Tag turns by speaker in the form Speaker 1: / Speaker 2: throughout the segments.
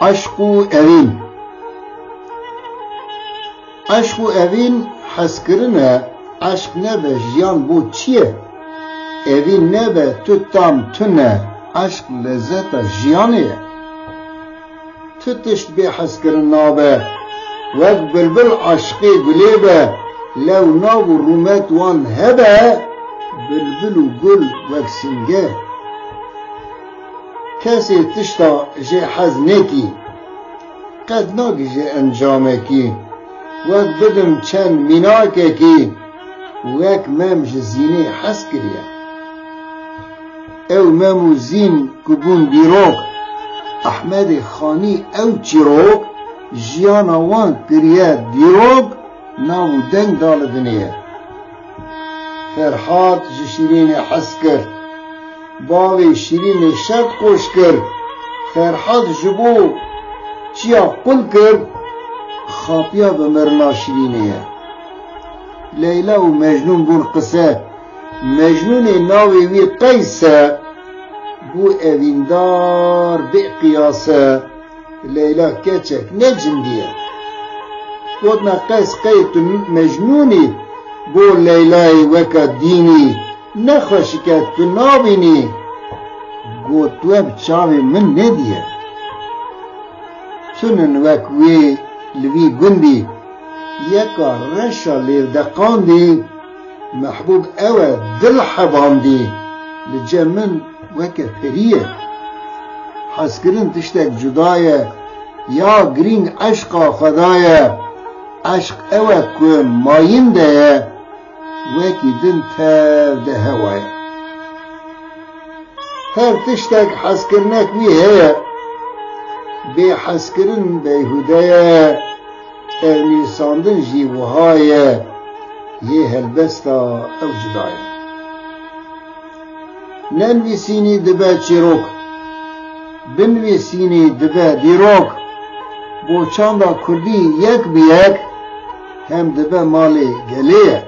Speaker 1: عشق و اوین. عشق و اوین حس کرنه عشق نبه جیان بو چیه؟ اوین نبه تو تام تنه عشق لذت جیانه. تو تشت به حس کرن نابه وقت بلبل عشقی گلیبه لو ناو رومت وان هبه بلبل و گل وقت سنگه. کسی تشتا جه حز نکی قد ناگی جه انجامه کی وقت بدم چند میناکه کی وقت مم جه زینه حس کریه. او ممو زین کبون دیروک احمد خانی او چیروک جیانا وان کریه دیروک ناو دنگ دال دنیه. فرحات جه شیرین حس کرد باوی شیرین شد خوش کرد. فرحات جبو چیا قل کرد خاپیا بمرنا شیرینه. لیلا و مجنون بون قصه مجنون ناوی وی قیسه بو اویندار بی قیاسه. لیلا کچک نجم دیه گودنا قیس قیت مجنونی بو لیلای وکا دینی نخوشی که تو نابینی گود تو اب چاوی من ندیه. چونن وکوی لوی گندی یکا رشا لیر دقاندی محبوب اوه دل حباندی لجمن وکا پریه. حس کرن تشتک جدایه یا گرینگ عشقا خدایه عشق اوه که ماین ده وکی دن تاو ده هوایه. هر تشتک حس کرنک وی هیه بی حس کرن بیهودهیه اونی ساندن جیوهایه یه هلبستا او جدایه. ننوی سینی دبه چیروک بنوی سینی دبه دیروک بو چاندا کردی یک بیک هم دبه مالی گلیه.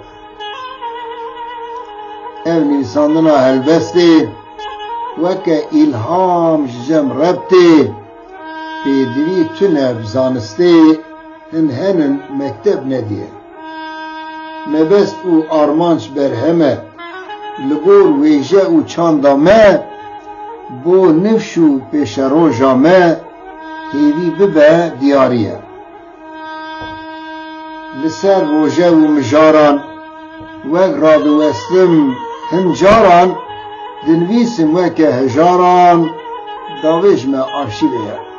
Speaker 1: اونی ساندنا هلبستی وکا الهام جم ربتی پیدوی تو نفزانستی هنن مکتب ندیه. مبست او آرمانش برهمه لبور ویجه او چاندامه بو نفشو پیش روژامه هیوی ببه دیاریه. لسر روژه و مجاران وک رادوستم هنجاران دنویسم وکه هجاران داویش ما آرشیوه.